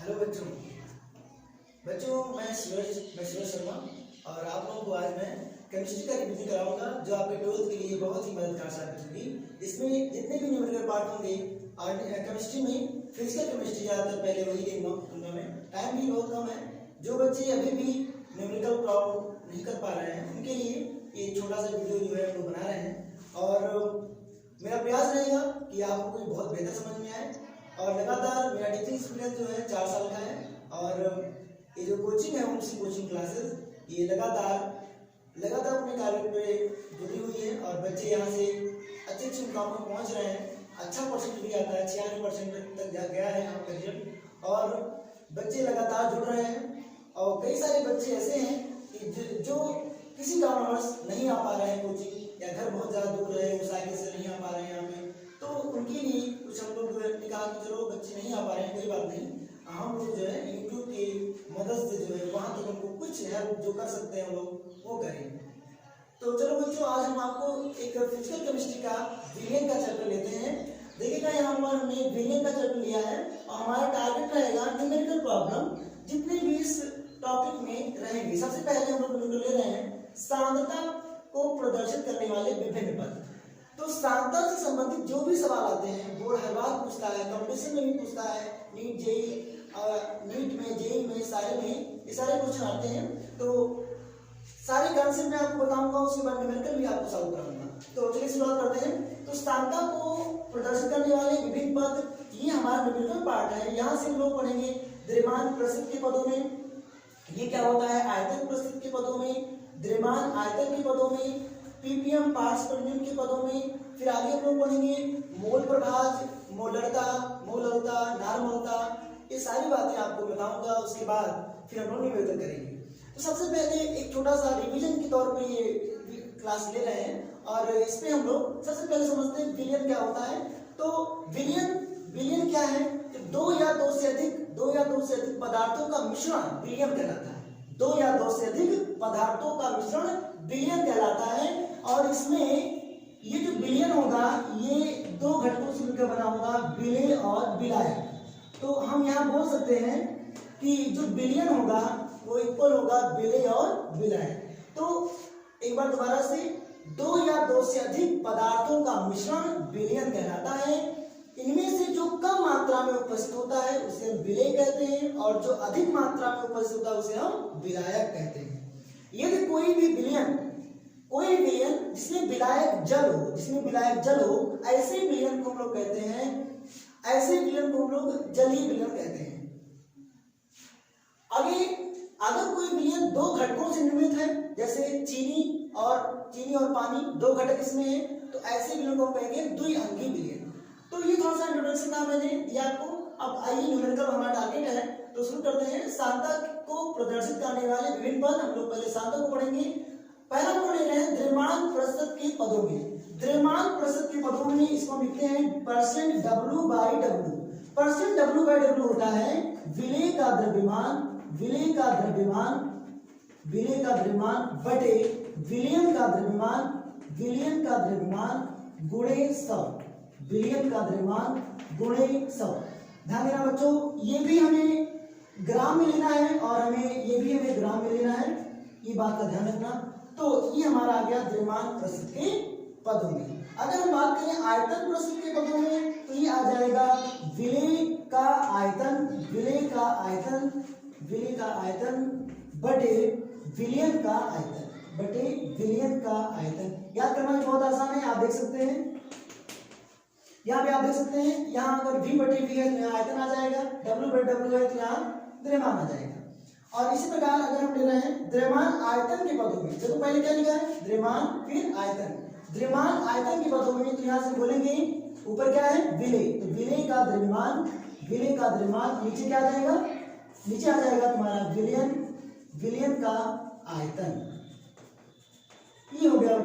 Hello बच्चों मैं सूरज शर्मा और आप लोगों को आज मैं केमिस्ट्री का रिवीजन कराऊंगा जो आपके 12th के लिए बहुत ही मददगार साबित होगी। इसमें जितने भी न्यूमेरिकल पार्ट होंगे और केमिस्ट्री में फिजिकल केमिस्ट्री ज़्यादातर पहले वही देंगे उनमें टाइम भी बहुत कम है। जो बच्चे अभी भी न्यूमेरिकल प्रॉब्लम नहीं कर पा रहे हैं उनके लिए ये छोटा सा वीडियो जो है हम लोग बना रहे हैं और मेरा प्रयास रहेगा कि आपको बहुत बेहतर समझ में आए। और लगातार मेरा टीचिंग एक्सपीरियंस जो है 4 साल का है और ये जो कोचिंग है उनकी कोचिंग क्लासेस ये लगातार अपने कार्य पे जुड़ी हुई है और बच्चे यहाँ से अच्छे मुकाम पर पहुँच रहे हैं। अच्छा परसेंट भी आता है, 96% तक जा गया है यहाँ का रिजल्ट और बच्चे लगातार जुड़ रहे हैं। और कई सारे बच्चे ऐसे हैं कि जो किसी कारणवश नहीं आ पा रहे हैं कोचिंग या घर बहुत ज़्यादा दूर रहे साइकिल से नहीं आ पा रहे हैं यहाँ पे, तो उनके लिए कुछ हम लोग निकाल के चलो बच्चे नहीं आ पा रहे हैं कोई बात नहीं, हम लोग जो है यूट्यूब की मदद से जो है वहाँ तक उनको कुछ हेल्प जो कर सकते हैं हम लोग वो करें। तो चलो बच्चों आज हम आपको एक फिजिकल केमिस्ट्री का विलियन का चैप्टर लेते हैं। देखिएगा यहाँ पर हमने विलियन का चैप्टर लिया है और हमारा टारगेट रहेगा न्यूमेरिकल प्रॉब्लम जितने भी इस टॉपिक में रहेंगे। सबसे पहले हम लोग ले रहे हैं सांद्रता को प्रदर्शित करने वाले विभिन्न पद। तो सांद्रता से संबंधित जो भी सवाल आते हैं बोर्ड हर बार पूछता है, कंपटीशन में भी पूछता है, नीट में जेई में सारे में ये सारे क्वेश्चन आते हैं। तो सारे कॉन्सेप्ट मैं आपको बताऊंगा, उसके बाद न्यूमेरिकल भी आपको सॉल्व कराऊंगा। तो चलिए शुरुआत करते हैं। तो सांद्रता को प्रदर्शित करने वाले विभिन्न पद ये हमारा न्यूमेरिकल पार्ट है। यहाँ से हम लोग पढ़ेंगे द्रव्यमान प्रस्तुत के पदों में ये क्या होता है, आयतन प्रस्तुत के पदों में, द्रव्यमान आयतन के पदों में, पीपीएम पार्ट्स पर यूनिट के पदों में। फिर आगे हम लोग पढ़ेंगे मोल प्रभाज, मोलरता, मोलरता, नॉर्मलता, ये सारी बातें आपको बताऊंगा। उसके बाद फिर हम लोग निवेदन करेंगे। तो सबसे पहले एक छोटा सा रिवीजन के तौर पे ये क्लास ले रहे हैं और इस पे हम लोग सबसे पहले समझते हैं विलियन क्या होता है। तो विलियन क्या है, दो या दो से अधिक पदार्थों का मिश्रण विलियन कहलाता है। 2 या 2 से अधिक पदार्थों का मिश्रण विलियन कहलाता है। और इसमें ये जो विलियन होगा ये 2 घटकों से मिलकर बना होगा, विलेय और विलायक। तो हम यहाँ बोल सकते हैं कि जो विलियन होगा वो इक्वल होगा विलेय और विलायक। तो एक बार दोबारा से 2 या 2 से अधिक पदार्थों का मिश्रण विलियन कहलाता है। इनमें से जो कम मात्रा में उपस्थित होता है उसे हम विलेय कहते हैं और जो अधिक मात्रा में उपस्थित होता है उसे हम विलायक कहते हैं। यदि कोई विलियन जिसमें विलायक जल हो ऐसे विलियन को हम लोग कहते हैं, ऐसे विलियन को हम लोग जलीय विलियन कहते हैं। अगर कोई विलियन 2 घटकों से निर्मित है जैसे चीनी और पानी 2 घटक इसमें है तो ऐसे विलियन को हम कहेंगे द्विअंगी विलियन। तो ये थोड़ा सा इंट्रोडक्शन था मैंने दिया आपको। अब आइए न्यूमेरिकल हमारा टारगेट है तो शुरू करते हैं। सांद्रता को प्रदर्शित करने वाले विभिन्न पद हम लोग पहले सांद्रता को पढ़ेंगे। पहला पढ़ रहे हैं द्रव्यमान प्रस्तुत के पदों में। द्रव्यमान प्रस्तुत के पदों में इसको लिखते हैं % W/W। % W/W होता है विलेय का द्रव्यमान बटे विलियन का द्रव्यमान गुणे 100। विलियन का द्रव्यमान गुणे 100। ध्यान देना बच्चों, ये भी हमें ग्राम में लेना है और ये भी हमें ग्राम में लेना है, ये बात का ध्यान रखना। तो ये हमारा आ गया द्रव्यमान प्रस्तुत के पदों में। अगर हम बात करें आयतन प्रस्तुत के पदों में तो ये आ जाएगा विलेय का आयतन बटे विलियन का आयतन। याद करना बहुत आसान है, आप देख सकते हैं यहाँ पे, आप देख सकते हैं यहाँ अगर V/V है तो यहाँ आयतन आ जाएगा, W/W है तो यहाँ द्रव्यमान आ जाएगा। और इसी प्रकार अगर हम ले रहे हैं द्रव्यमान आयतन के पदों में, देखो पहले क्या लिखा है द्रव्यमान फिर आयतन, द्रव्यमान आयतन के पदों में तो यहाँ से बोलेंगे ऊपर क्या है विलेय, तो विलेय का द्रव्यमान नीचे क्या आ जाएगा, नीचे आ जाएगा तुम्हारा विलियन का आयतन। ये हो गया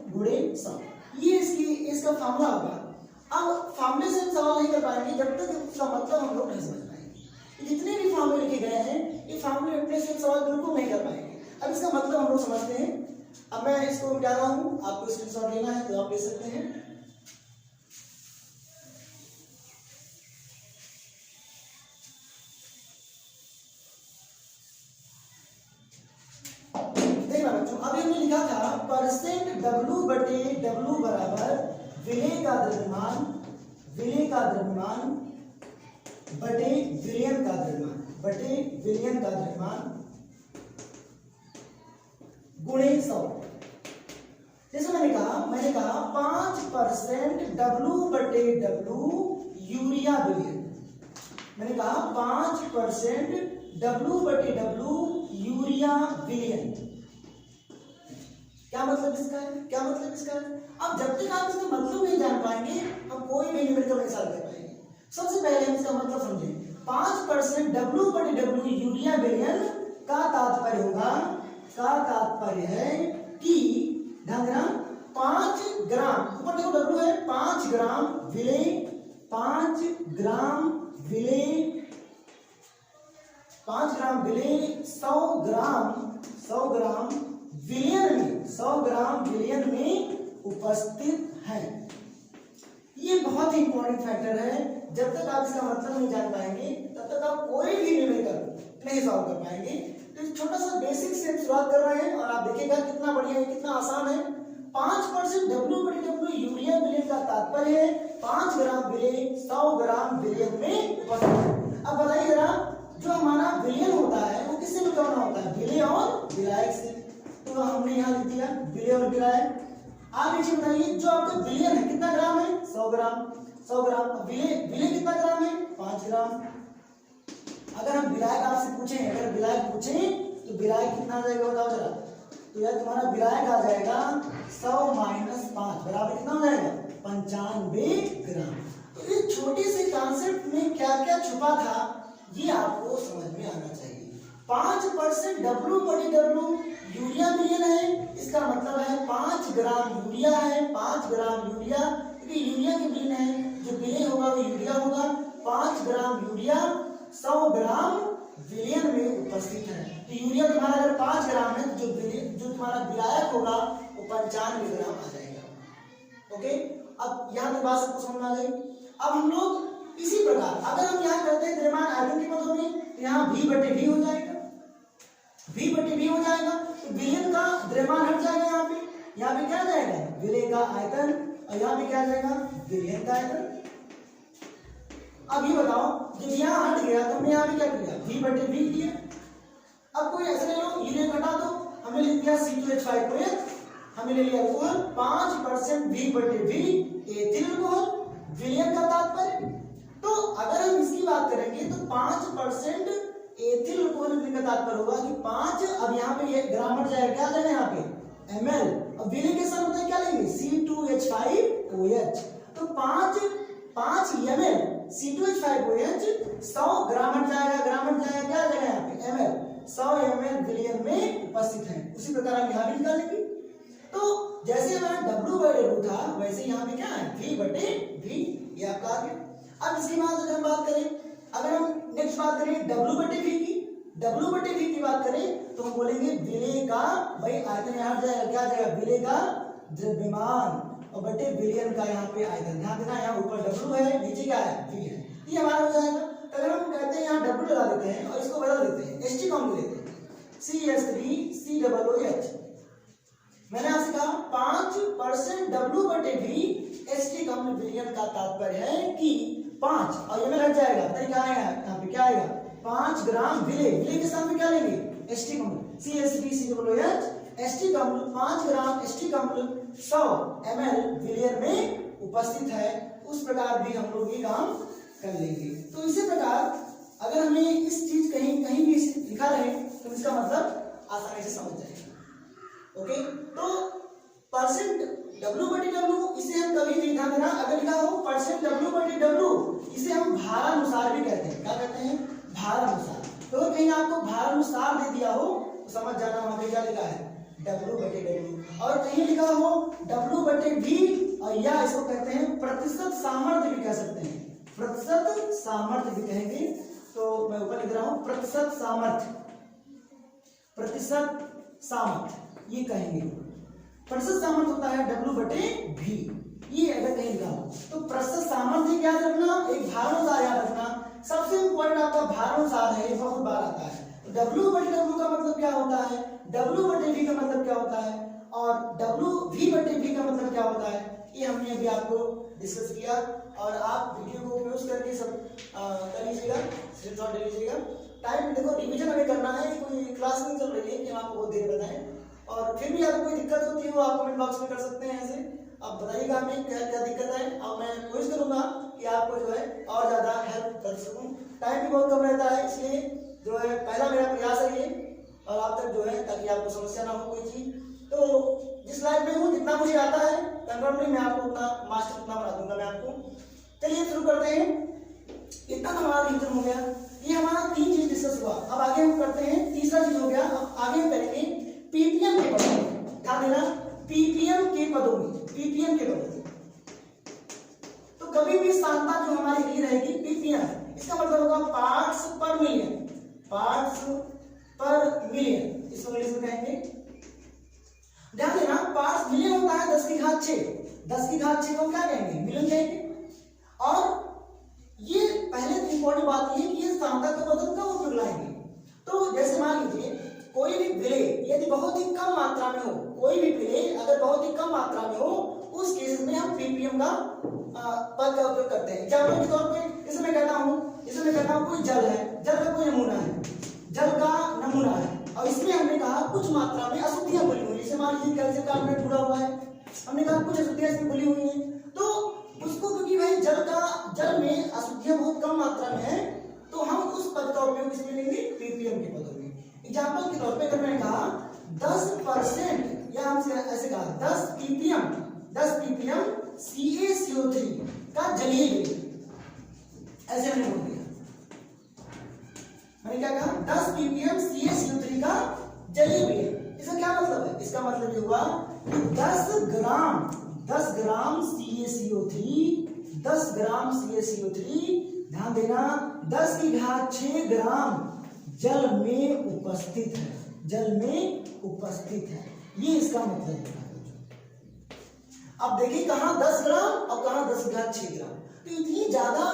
गुणे 100। ये इसका फार्मूला होगा। अब फार्मूले से सवाल नहीं कर पाएंगे जब तक उसका मतलब हम लोग नहीं समझ पाएंगे। जितने भी फार्मूले लिखे गए हैं ये फार्मूले अपने से सवाल बिल्कुल नहीं कर पाएंगे। अब इसका मतलब हम लोग समझते हैं। अब मैं इसको मिटा रहा हूँ, आपको स्क्रीनशॉट लेना है तो आप ले सकते हैं। हमने लिखा था परसेंट डब्लू बटे डब्लू बराबर विलेय का द्रव्यमान बटे विलयन का द्रव्यमान गुणे 100। जैसे मैंने कहा 5% डब्लू बटे डब्लू यूरिया विलयन। मैंने कहा 5% डब्लू बटे डब्लू यूरिया विलयन। क्या मतलब इसका है? अब जब तक आप इसका मतलब नहीं जान पाएंगे हम कोई भी न्यूमेरिकल नहीं सॉल्व कर पाएंगे। सबसे पहले हम इसका मतलब समझें। 5% डब्लू बटे डब्लू यूरिया विलयन का तात्पर्य है कि ध्यान देना 5 ग्राम, ऊपर देखो डब्लू है, 5 ग्राम विलेय 5 ग्राम विलेय 100 ग्राम विलयन में उपस्थित है। ये बहुत ही इंपॉर्टेंट फैक्टर है। जब तक आप इसका मतलब नहीं जान पाएंगे तब तक आप कोई भी न्यूमेरिकल नहीं सॉल्व कर पाएंगे। तो इस छोटा सा बेसिक से शुरुआत कर रहे हैं और आप देखिएगा कितना बढ़िया है, कितना आसान है। 5% डब्लू बटे डब्लू यूरिया विलयन का तात्पर्य है 5 ग्राम विलेय 100 ग्राम विलयन में उपस्थित है। अब बताइए जरा, जो हमारा विलयन होता है वो किससे मिलकर बना होता है? विलेय और विलायक से। तो हमने यहाँ लिख दिया विलेय और विलायक। आप नीचे बताइए, जो आपका विलयन है कितना ग्राम है? 100 ग्राम। विलेय कितना ग्राम है? 5 ग्राम। अगर हम विलायक आपसे पूछें, तो विलायक कितना आ जाएगा बताओ जरा। तो यार तुम्हारा विलायक आ जाएगा 100 - 5 बराबर कितना हो जाएगा? 95 ग्राम। तो इस छोटे से कॉन्सेप्ट में क्या क्या छुपा था ये आपको समझ में आना चाहिए। 5% डब्लू बटे डब्लू यूरिया विलयन है, इसका मतलब है 5 ग्राम यूरिया है। 5 ग्राम यूरिया, क्योंकि यूरिया की विलयन है, जो विलय होगा वो यूरिया होगा। 5 ग्राम यूरिया 100 ग्राम विलयन में उपस्थित है। तो यूरिया तुम्हारा अगर 5 ग्राम है तो जो तुम्हारा विलायक होगा वो 95 ग्राम आ जाएगा। ओके, अब यहाँ तक बात सबको समझ आ गई। अब हम लोग इसी प्रकार अगर हम यहाँ करते हैं द्रव्यमान आयतन के पदों में, तो यहाँ V बटे V हो जाएगा। तो विलयन का द्रव्यमान हट जाएगा। यहाँ पे क्या आ जाएगा? विलेय का आयतन, और यहाँ पे क्या आ जाएगा? विलयन का आयतन। अब ये बताओ, जब यहाँ हट गया तो हमने यहाँ पे क्या किया? V बटे V किया। अब कोई ऐसे ले लो, ये घटा दो, हमने लिख दिया C2H5OH, हमने ले लिया अल्कोहल। 5% V बटे V एथिल अल्कोहल विलयन का तात्पर्य। तो अगर हम इसकी बात करेंगे तो 5% एथिल अल्कोहल विलयन का तात्पर्य होगा कि 5, अब यहाँ पे ये ग्राम हट जाएगा, क्या जाएगा यहाँ पे? ml। अब विलयन के साथ मतलब क्या लेंगे? C2H5OH। तो 5 ml C2H5OH 100 ग्राम हट जाएगा, क्या जाएगा यहाँ पे? ml। 100 ml विलयन में उपस्थित है। उसी प्रकार हम यहाँ भी निकालेंगे। तो जैसे हमारा W बटे W था, वैसे यहाँ पे क्या है? V बटे V, ये आपका आ गया। अब इसके बाद अगर हम बात करें, अगर हम नेक्स्ट बात करें W बटे V की बात करें, तो हम बोलेंगे विलेय का, भाई आयतन यहाँ हट जाएगा, क्या जाएगा? विलेय का द्रव्यमान और बटे विलयन का यहाँ पे आयतन। ध्यान देना, यहाँ ऊपर W है, नीचे क्या है? V है। ये हमारा हो जाएगा। अगर हम कहते हैं यहाँ W लगा देते हैं और इसको बदल देते हैं, Ht कॉमन ले लेते हैं, CH3COOH। मैंने आपसे कहा 5% W बटे V Ht कॉमन विलयन का तात्पर्य है कि 5, और ये में हट जाएगा, क्या आएगा यहाँ पे? क्या आएगा? 5 ग्राम विलेय के साथ में क्या लेंगे? Ht common, CH3COOH Ht common 5 ग्राम Ht कॉमन 100 ml विलयन में उपस्थित है। उस प्रकार भी हम लोग ये काम कर लेंगे। तो इसी प्रकार अगर हमें इस चीज कहीं भी लिखा रहे तो इसका मतलब आसानी से समझ जाएंगे। ओके, तो परसेंट W बटे W, इसे हम कभी भी ध्यान देना, अगर लिखा हो परसेंट W बटे W, इसे हम भारानुसार भी कहते हैं। क्या कहते हैं? भारानुसार। तो कहीं आपको भारानुसार दे दिया हो तो समझ जाना वहां पे क्या लिखा है? W बटे W। और कहीं लिखा हो W बटे V, और या इसको कहते हैं प्रतिशत सामर्थ्य भी कह सकते हैं, प्रतिशत सामर्थ्य भी कहेंगे। तो मैं ऊपर लिख रहा हूं प्रतिशत सामर्थ्य ये कहेंगे। प्रतिशत सामर्थ्य होता है W बटे V। ये अगर कहीं लिखा हो तो प्रतिशत सामर्थ्य याद रखना, एक भारानुसार याद रखना। सबसे इंपॉर्टेंट आपका भारानुसार है, बहुत बार आता है। W बटे W का मतलब क्या होता है, W बटे V का मतलब क्या होता है, और W V बटे V का मतलब क्या होता है, ये हमने अभी आपको डिस्कस किया। और आप वीडियो को यूज करके सब कर लीजिएगा, स्क्रीनशॉट ले लीजिएगा। टाइम देखो रिवीजन हमें करना है, कोई क्लास नहीं चल रही है कि हम आपको बहुत देर बताएं। और फिर भी आपको कोई दिक्कत होती है वो आप कमेंट बॉक्स में कर सकते हैं, ऐसे आप बताइएगा हमें क्या क्या दिक्कत है, और मैं कोशिश करूंगा कि आपको जो है और ज्यादा हेल्प कर सकूं। टाइम भी बहुत कम रहता है, इसलिए जो है पहला मेरा प्रयास है ये, और आप तक जो है ताकि आपको समस्या ना हो कोई चीज। तो जिस लाइफ में हूँ जितना मुझे आता है कंफर्मली मैं आपको उतना मास्टर उतना बना दूंगा मैं आपको। चलिए शुरू करते हैं। इतना तो हमारा रिवीजन हो गया, ये हमारा 3 चीज डिस्कस हुआ। अब आगे हम करते हैं तीसरा चीज हो गया। अब आगे हम करेंगे पीपीएम के पदों में, ध्यान देना पीपीएम के पदों में, पीपीएम के पदों में। तो कभी भी सांता जो हमारी ही रहेगी पीपीएम, इसका मतलब होगा पार्ट्स पर मिलियन, पार्ट्स पर मिलियन, इसको इंग्लिश में कहेंगे। ध्यान देना पार्ट्स मिलियन होता है 10 की घात 6, 10 की घात 6 को क्या कहेंगे, मिलियन कहेंगे। और ये पहले इंपॉर्टेंट बात ये कि ये सांता का वजन कब उपयोग लाएंगे। तो जैसे मान लीजिए कोई भी विलेय यदि बहुत ही कम मात्रा में हो, कोई भी विलेय अगर बहुत ही कम मात्रा में हो, उस केस में हम पीपीएम का पद का उपयोग करते हैं। एग्जाम्पल के तौर पे जैसे मैं कहता हूँ कोई जल है, जल का कोई नमूना है, जल का नमूना है, और इसमें हमने कहा कुछ मात्रा में अशुद्धियां भरी हुई, जैसे मान लीजिए कैल्शियम कार्बोनेट जुड़ा हुआ है, हमने कहा कुछ अशुद्धियां इसमें भरी हुई हैं। तो उसको क्योंकि भाई जल में अशुद्धियां बहुत कम मात्रा में है, तो हम उस पद का उपयोग इसमें लेंगे पीपीएम के पदों में। एग्जाम्पल के तौर पे अगर मैंने कहा 10% या हमसे ऐसे कहा 10 ppm CaCO3 का जलीय विलेय, ऐसे मैंने बोल दिया। मैंने क्या कहा 10 ppm CaCO3 का जलीय विलेय। इसका क्या मतलब है, इसका मतलब ये हुआ कि 10 ग्राम CaCO3, ध्यान देना 10 की घात 6 ग्राम जल में उपस्थित है, जल में उपस्थित है, ये इसका मतलब है। अब देखिए कहां 10 ग्राम और कहां 10 की घात 6 ग्राम, तो इतनी ज्यादा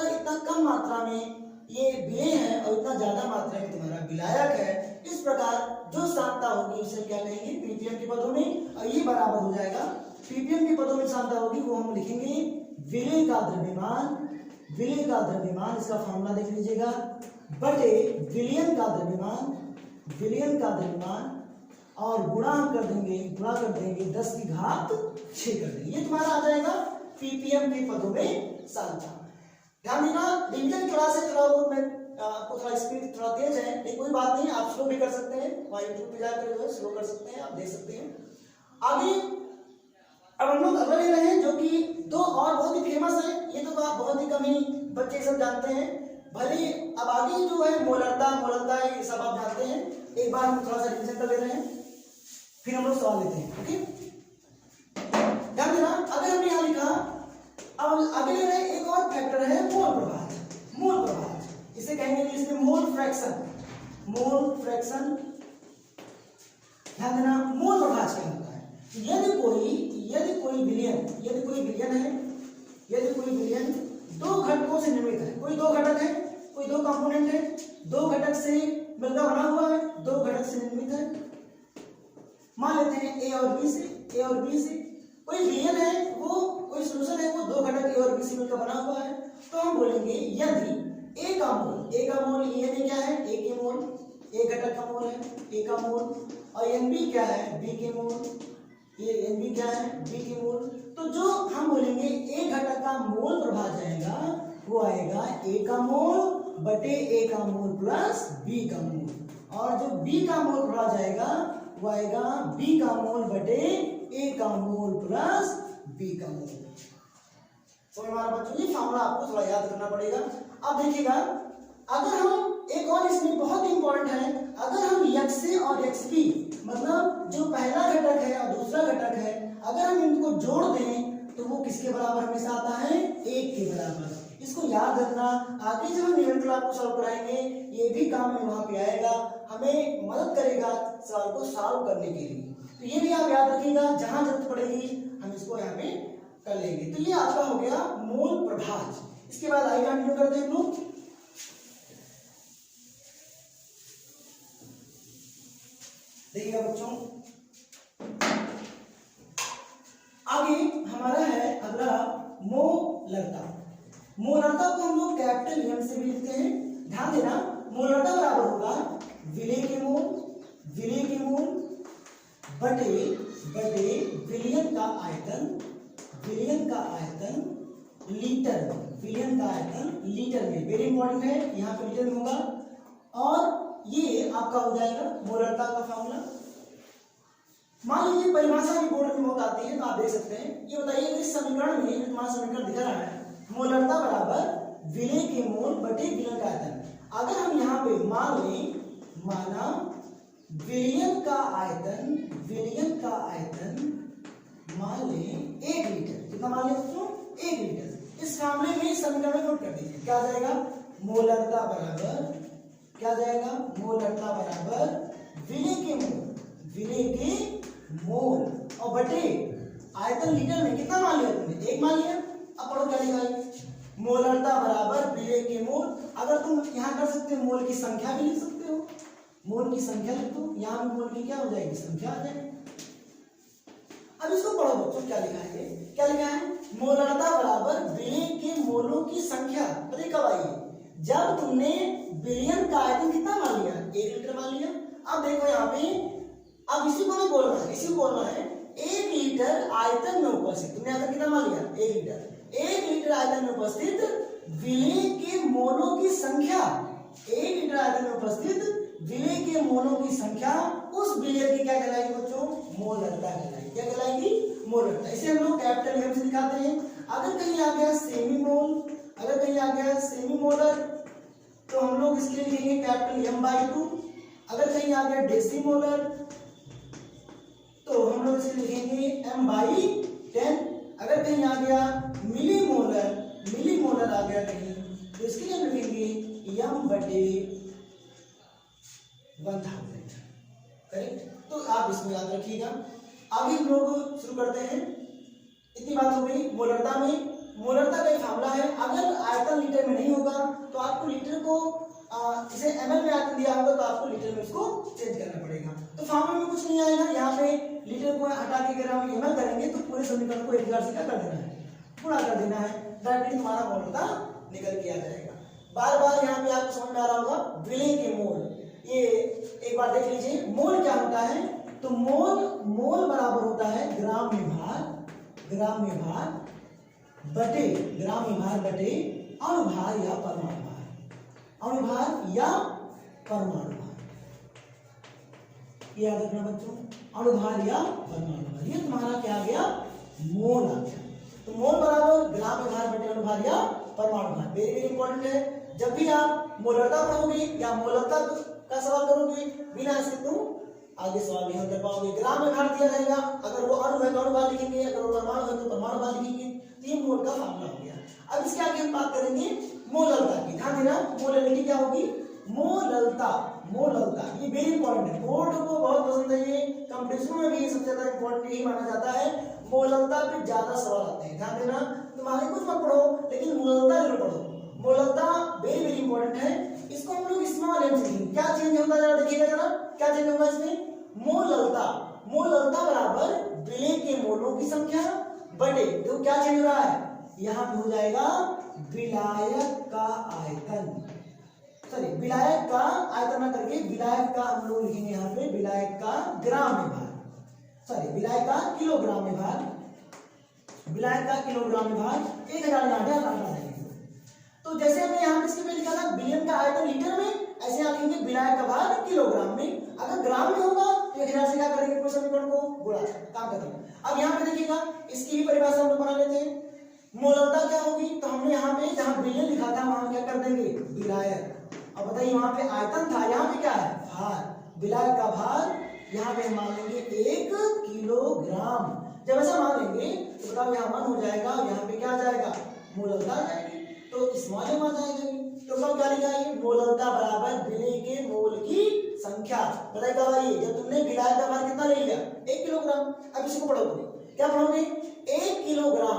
इतना कम मात्रा में ये विलेय है और इतना ज्यादा मात्रा में तुम्हारा विलायक है। इस प्रकार जो सांता होगी उसे क्या कहेंगे पीपीएम के पदों में, और ये बराबर हो जाएगा पीपीएम के पदों में सांता होगी वो हम लिखेंगे विलेय का द्रव्यमान, विलेय का द्रव्यमान, इसका फॉर्मूला देख लीजिएगा, बटे विलयन का द्रव्यमान, और गुणा कर देंगे 10 की घात 6 कर देंगे, ये तुम्हारा आ जाएगा पीपीएम के पदों में सांता। ध्यान देना डिवीजन क्लास है, थोड़ा बहुत मैं आपको थोड़ा स्पीड थोड़ा तेज है, लेकिन कोई बात नहीं, आप स्लो भी कर सकते हैं, वहां यूट्यूब पे जाकर जो है स्लो कर सकते हैं, आप देख सकते हैं। आगे अब हम लोग अगला ले रहे हैं जो कि 2 और बहुत ही फेमस है, ये तो आप बहुत ही कम ही बच्चे सब जानते हैं, भले अब आगे जो है मोलरता ये सब आप जानते हैं। एक बार हम थोड़ा सा रिवीजन कर ले रहे हैं, फिर हम लोग सवाल लेते हैं। ओके ध्यान देना, अगर हमने यहां लिखा, अब आगे ले रहे हैं एक और फैक्टर है मोल प्रभाज, इसे कहेंगे इंग्लिश में मोल फ्रैक्शन। ध्यान देना मोल प्रभाज क्या होता है, यदि कोई विलयन 2 घटकों से निर्मित है, कोई 2 घटक है, कोई 2 कंपोनेंट है, 2 घटक से मिलकर बना हुआ है, 2 घटक से निर्मित है, मान लेते हैं ए और बी से कोई विलयन है, वो कोई सॉल्यूशन है, वो 2 घटक ए और बी से मिलकर बना हुआ है, तो हम बोलेंगे यदि ए का मोल ये में क्या है, ए के मोल, ए घटक का मोल है, ए का मोल, और एनबी क्या है, बी के मोल, ये एनबी क्या है, बी के मोल, तो जो हम बोलेंगे ए घटक का मोल प्रभाज आएगा वो आएगा ए का मोल बटे ए का मोल प्लस बी का मोल, और जो बी का मोल प्रभाज आएगा वो आएगा बी का मोल बटे ए का मोल प्लस बी का मोल। तो हमारा बच्चों ये फॉर्मूला आपको थोड़ा याद करना पड़ेगा। अब देखिएगा अगर हम एक और इसमें बहुत इंपॉर्टेंट है, अगर हम XA और XB मतलब जो पहला घटक है और दूसरा घटक है, अगर हम इनको जोड़ दें तो वो किसके बराबर हमेशा आता है, 1 के बराबर। इसको याद रखना, आगे जब हम न्यूमेरिकल आपको सॉल्व कराएंगे ये भी काम में वहां पे आएगा, हमें मदद करेगा सवाल को सॉल्व करने के लिए। तो ये भी आप याद रखिएगा, जहां जरूरत पड़ेगी हम इसको यहाँ पे कर लेंगे। तो ये आपका हो गया मोल प्रभाज। इसके बाद आगे कंटिन्यू करते हैं हम लोग। देखिएगा बच्चों, आगे हमारा है अगला मोलरता। मोलरता को हम लोग कैपिटल एम से भी लिखते हैं। ध्यान देना, मोलरता बराबर होगा विलेय के मोल बटे विलयन का आयतन लीटर में। वेरी इंपॉर्टेंट है, यहाँ पे लीटर में होगा। और ये आपका हो जाएगा मोलरता का फॉर्मूला। मान लीजिए परिभाषा भी बोर्ड में बहुत आती है, तो आप देख सकते हैं। ये बताइए इस समीकरण में, तुम्हारा समीकरण दिख रहा है, मोलरता बराबर विलेय के मोल बटे विलयन का आयतन। अगर हम यहाँ पे माना विलयन का आयतन मान लें 1 लीटर, कितना मान लें बच्चों? 1 लीटर। इस मामले में इस समीकरण में पुट कर दीजिए, क्या आ जाएगा? मोलरता बराबर विलेय के मोल और बटे आयतन लीटर में। कितना मान लिया तुमने? 1 मान लिया। अब पढ़ो क्या लिखा है, मोलरता बराबर विलेय के मोल। अगर तुम यहाँ कर सकते हो, मोल की संख्या भी लिख सकते हो, मोल की संख्या लिख दो, यहाँ भी मोल की क्या हो जाएगी? संख्या आ जाएगी। अब इसको पढ़ो बच्चों, क्या लिखा है? क्या लिखा है? मोलरता बराबर विलेय के मोलों की संख्या। पता कब आई? जब तुमने विलयन का आयतन कितना मान लिया? 1 लीटर मान लिया। अब देखो यहाँ पे, अब इसी को भी बोलना है 1 लीटर आयतन में उपस्थित, तुमने आयतन कितना मान लिया? 1 लीटर। 1 लीटर आयतन में उपस्थित विलेय के मोलों की संख्या, 1 लीटर आयतन में उपस्थित विलेय के मोलों की संख्या उस विलेय की क्या कहलाएगी बच्चों? मोलरता कहलाएगी। क्या कहलाएगी? मोलरता। इसे हम लोग कैपिटल एम से दिखाते हैं। अगर कहीं आ गया सेमी मोलर, तो हम लोग इसके लिए लिखेंगे कैपिटल M/2। अगर कहीं आ गया डेसी मोलर, तो हम लोग इसे लिखेंगे M/10। अगर कहीं आ गया मिली मोलर आ गया कहीं, तो इसके लिए हम लिखेंगे M/1000। करेक्ट? तो आप इसमें याद रखिएगा। आगे हम लोग शुरू करते हैं। इतनी बात हो गई मोलरता में। मोलरता का एक फार्मूला है, अगर आयतन लीटर में नहीं होगा तो आपको लीटर को इसे ml में आयतन दिया होगा तो आपको लीटर में इसको चेंज करना पड़ेगा। तो फार्मूला में कुछ नहीं आएगा, यहाँ पे लीटर को हटा के अगर हम ml करेंगे तो पूरे समीकरण को 1000 से क्या कर देना है? गुणा कर देना है। डायरेक्टली तुम्हारा मोलरता निकल के आ जाएगा। बार बार यहाँ पे आपको समझ में आ रहा होगा विलेय के मोल। ये एक बार देख लीजिए, मोल क्या होता है? तो मोल बराबर होता है ग्राम में भार बटे अणुभार या परमाणु भार। याद रखना बच्चों, अणुभार या परमाणु भार, ये तुम्हारा क्या आ गया? मोल आ गया। तो मोल बराबर ग्राम में भार बटे अणुभार या परमाणु भार। वेरी वेरी इंपॉर्टेंट है। जब भी आप मोलरता पढ़ोगे या मोलरता का सवाल करोगे, बिना इसके तुम आगे सवाल नहीं कर पाओगे। ग्राम में भार दिया जाएगा, अगर वो अणु है तो अणु भार लिखेंगे, अगर वो परमाणु है तो परमाणु भार लिखेंगे। 3 मोल का फार्मूला हो गया। अब इसके आगे हम बात करेंगे मोलरता की। ध्यान देना, मोलरिटी क्या होगी? मोलरता ये वेरी इंपॉर्टेंट है, बोर्ड को बहुत पसंद है। ये कंपटीशन में भी सबसे ज्यादा इंपॉर्टेंट यही माना जाता है। मोलरता पे ज्यादा सवाल आते हैं। ध्यान देना, तुम्हारे कुछ मत पढ़ो लेकिन मोलरता जरूर पढ़ो। मोलरता वेरी वेरी इंपॉर्टेंट है। इसको हम लोग स्मॉल एम से लिखेंगे। क्या चेंज होता है देखिएगा जरा, क्या चेंज होगा इसमें? मोलरता बराबर विलेय के मोलों की संख्या बटे, तो क्या चेंज हो रहा है? यहाँ पे हो जाएगा विलायक का आयतन, विलायक का आयतन ना करके विलायक का हम लोग लिखेंगे यहाँ पे विलायक का ग्राम में भार, विलायक का किलोग्राम में भार, विलायक का किलोग्राम में भार 1000 हटा देंगे। तो जैसे हमने यहाँ पे इसके पे लिखा था विलयन का आयतन लीटर में, ऐसे यहाँ लिखेंगे विलायक का भार किलोग्राम में। अगर ग्राम में होगा तो 1000 से क्या करेंगे? पूरे समीकरण को गुणा, काम खत्म। अब यहाँ पे देखिएगा, इसकी भी परिभाषा हम लोग बना लेते हैं। मोलरता क्या होगी? तो हमने यहाँ पे जहाँ विलयन लिखा था वहां क्या कर देंगे? विलायक। अब बताइए वहां पे आयतन था, यहाँ पे क्या है? भार। विलायक का भार यहाँ पे मान लेंगे 1 किलोग्राम। जब ऐसा मान लेंगे तो बताओ यहाँ मान हो जाएगा, यहाँ पे क्या आ जाएगा? मोलरता आ जाएगी, तो स्मॉल एम आ जाएगा। तो कब क्या लिखा है? मोलरता बराबर विलेय के मोल की संख्या। बताइए कब आई? जब तुमने विलायक का भार कितना ले लिया? 1 किलोग्राम। अब इसी को पढ़ोगे, क्या पढ़ोगे? 1 किलोग्राम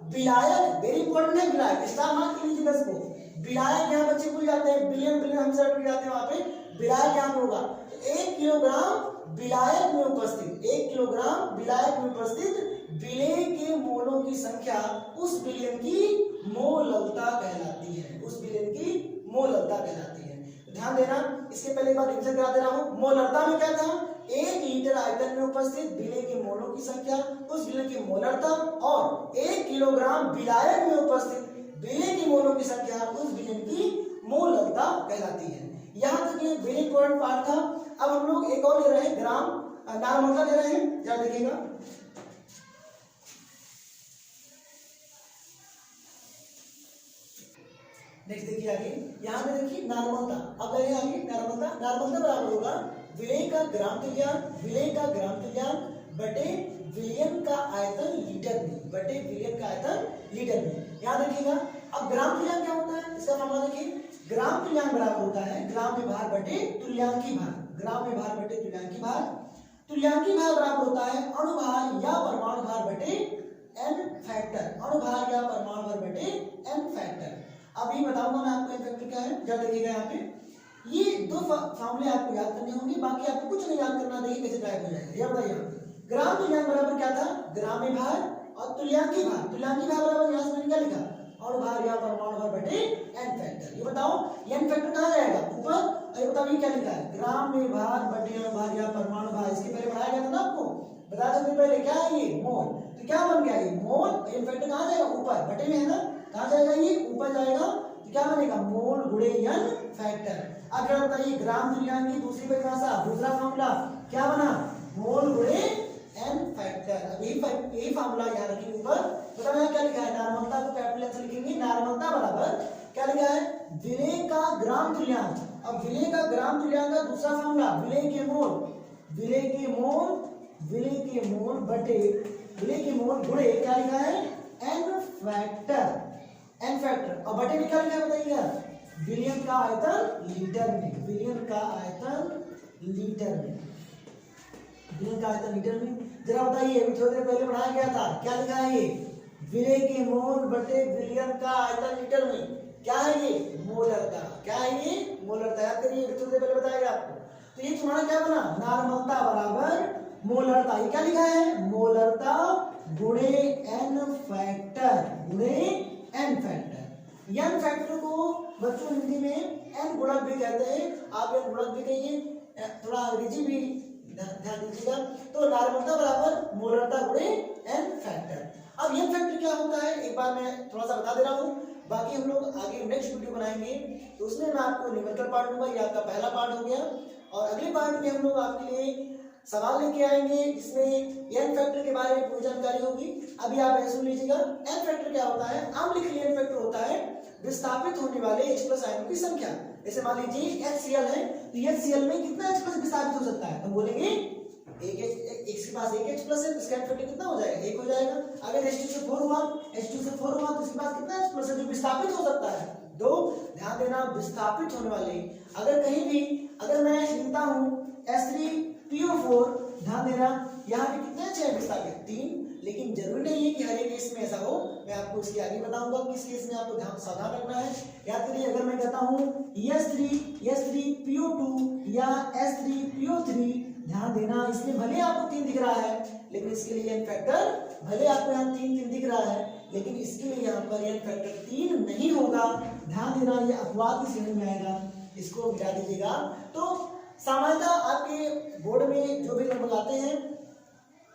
विलायक। वेरी इंपॉर्टेंट है विलायक, स्टार मार्क कर लीजिएगा इसको। विलायक यहाँ बच्चे भूल जाते हैं, बिलियन हम सब भूल जाते हैं, वहां पे विलायक यहाँ पे होगा। 1 किलोग्राम विलायक में उपस्थित 1 किलोग्राम विलायक में उपस्थित विलेय के मोलों की संख्या उस विलयन की मोललता कहलाती है, उस विलयन की मोललता कहलाती है। ध्यान देना, इसके पहले एक बार रिवीजन करा दे रहा हूं। मोलरता में क्या था? 1 लीटर आयतन में उपस्थित विलेय के मोलों की संख्या, उस विलेय की मोलरता, और 1 किलोग्राम विलायक में उपस्थित विलेय के मोलों की संख्या उस विलेय की मोलरता कहलाती है। यहाँ तक ये वेरी इंपॉर्टेंट पार्ट था। अब हम लोग एक और ले रहे हैं, ग्राम नार्मलता ले रहे हैं, जरा देखिएगा। नेक्स्ट देखिए आगे, यहाँ पे देखिए नार्मलता। अब देखिए आगे नार्मलता बराबर होगा विलेय का ग्राम तुल्यांक बटे विलयन का आयतन लीटर में, बटे विलयन का आयतन लीटर में। यहाँ देखिएगा, अब ग्राम तुल्यांक क्या होता है, इसका फॉर्मूला देखिए। ग्राम तुल्यांक बराबर होता है ग्राम में भार बटे तुल्यांकी भार, ग्राम में भार बटे तुल्यांकी भार। तुल्यांकी भार बराबर होता है अणुभार या परमाणु भार बटे n फैक्टर, अणुभार या परमाणु भार बटे n फैक्टर। अब ये बताऊंगा मैं आपको n फैक्टर क्या है, जब देखिएगा यहाँ पे ये दो फॉर्मूले आपको याद करने होंगे, बाकी आपको कुछ नहीं याद करना, देखिए कैसे टाइप हो जाएगा। ये बताइए, ग्राम तुल्यांक बराबर क्या था? ग्राम में भार और तुल्यांकी भार। तुल्यांकी भार बराबर यहाँ से मैंने क्या लिखा? अणुभार या परमाणु भार बटे n फैक्टर। ये बताओ n फैक्टर कहाँ जाएगा? ऊपर। और ये बताओ ये क्या लिखा है? ग्राम में भार बटे अणुभार या परमाणु भार। इसके पहले पढ़ाया गया था ना आपको, बताया था पहले क्या है ये? मोल। तो क्या बन गया ये? मोल। n फैक्टर कहाँ जाएगा? ऊपर, बटे में है ना, कहाँ जाएगा ये? ऊपर जाएगा। तो क्या बनेगा? मोल गुणे n फैक्टर। अब क्या बताइए, ग्राम तुल्यांक की दूसरी परिभाषा, दूसरा फॉर्मूला क्या बना? मोल गुणे n फैक्टर। अब यही फॉर्मूला यहाँ रखिए ऊपर। पता है क्या लिखा है? नार्मलता को कैपिटल एन से लिखेंगे। नार्मलता बराबर क्या लिखा है? विलेय का ग्राम तुल्यांक। अब विलेय का ग्राम तुल्यांक का दूसरा फॉर्मूला विलेय के मोल बटे विलेय के मोल गुणे क्या लिखा है? n factor. और बटे में क्या लिखा है बताइएगा? विलयन का आयतन लीटर में, विलयन का आयतन लीटर में, विलयन का आयतन लीटर में। जरा बताइए, अभी थोड़ी देर पहले पढ़ाया गया था, क्या लिखा है ये? विलेय के मोल बटे विलयन का आयतन लीटर में। क्या है ये? मोलरता। क्या है ये? मोलरता। याद करिए, थोड़ी देर पहले बताया गया आपको। तो ये तुम्हारा क्या बना? नार्मलता बराबर मोलरता। ये क्या लिखा है? मोलरता गुणे n फैक्टर, गुणे n फैक्टर। n फैक्टर को बच्चों हिंदी में n गुणक भी कहते हैं, आप n गुणक भी कहिए, थोड़ा अंग्रेजी भी ध्यान दीजिएगा। तो नार्मलता बराबर मोलरता गुणे n फैक्टर। अब n फैक्टर क्या होता है एक बार मैं थोड़ा सा बता दे रहा हूँ, बाकी हम लोग आगे नेक्स्ट वीडियो बनाएंगे तो उसमें मैं आपको न्यूमेरिकल पार्ट दूंगा। ये आपका पहला पार्ट हो गया, और अगले पार्ट में हम लोग आपके लिए सवाल लेके आएंगे, इसमें n फैक्टर के बारे में पूरी जानकारी होगी। अभी आप ऐसे सुन लीजिएगा, n फैक्टर क्या होता है? आम लिख लिए, n फैक्टर होता है विस्थापित होने वाले H+ आयनों की संख्या। जैसे मान लीजिए HCl है, तो HCl में कितना H+ विस्थापित हो सकता है? तो बोलेंगे एक के पास एक H+ है, तो इसका n फैक्टर कितना हो जाएगा? 1 हो जाएगा। अगर H2 से 4 हुआ तो इसके पास कितना H+ है जो विस्थापित हो सकता है? 2। ध्यान देना, विस्थापित होने वाले, अगर कहीं भी अगर मैं लिखता हूँ H3PO4, ध्यान देना यहाँ पे कितने H है विस्थापित? 3। लेकिन जरूरी नहीं है कि हर एक केस में ऐसा हो, मैं आपको इसके आगे बताऊंगा किस केस में आपको ध्यान सावधान रखना है। याद करिए, अगर मैं कहता हूँ H3PO2 या H3PO3, ध्यान देना इसमें भले आपको 3 दिख रहा है, लेकिन इसके लिए n फैक्टर भले आपको यहाँ 3 दिख रहा है, लेकिन इसके लिए यहाँ पर n फैक्टर 3 नहीं होगा। ध्यान देना, ये अपवाद की श्रेणी में आएगा, इसको गिरा दीजिएगा। तो सामान्यतः आपके बोर्ड में जो भी नंबर आते हैं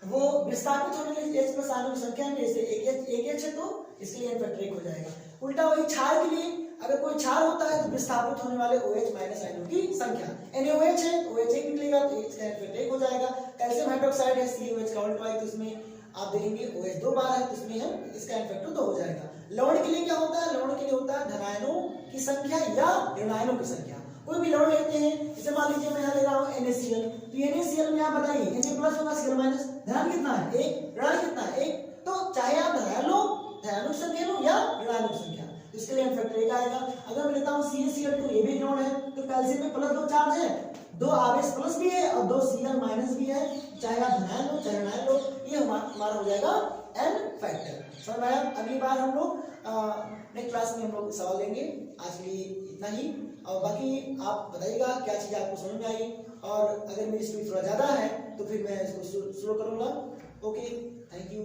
वो विस्थापित होने वाले H+ आयनों की संख्या में से एक H है, तो इसके लिए n फैक्टर 1 हो जाएगा। उल्टा वही क्षार के लिए, अगर कोई क्षार होता है तो विस्थापित होने वाले OH- आयनों की संख्या, NaOH है तो OH 1 निकलेगा, तो इसका n फैक्टर 1 हो जाएगा। कैल्शियम हाइड्रोक्साइड है COH का उल्टा है, तो इसमें आप देखेंगे OH 2 बार है, तो इसमें हम इसका n फैक्टर 2 हो जाएगा। लवण के लिए क्या होता है? लवण के लिए होता है धनायनों की संख्या या ऋणायनों की संख्या। कोई भी लवण लेते हैं, जैसे मान लीजिए मैं यहाँ ले रहा हूँ NaCl, तो NaCl में आप बताइए Na+ होगा Cl-, ध्यान कितना है? 1। ऋणायन कितना है? 1। तो चाहे आप धनायनों की संख्या लो या ऋणायनों की संख्या, तो इसके लिए n फैक्टर 1 आएगा। अगर मैं लेता हूँ CaCl2, ये भी ऋण है, तो कैल्शियम में +2 चार्ज है, 2 आवेश प्लस भी है और 2 Cl- भी है, चाहे आप धनायन लो चाहे ऋणायन लो, ये हमारा हो जाएगा एन फैक्टर। समझ में आया? अगली बार हम लोग नेक्स्ट क्लास में हम लोग सवाल लेंगे। आज के लिए इतना ही, और बाकी आप बताइएगा क्या चीज़ आपको समझ में आई, और अगर मेरी स्पीड थोड़ा ज़्यादा है तो फिर मैं इसको स्लो करूँगा। Okay, thank you.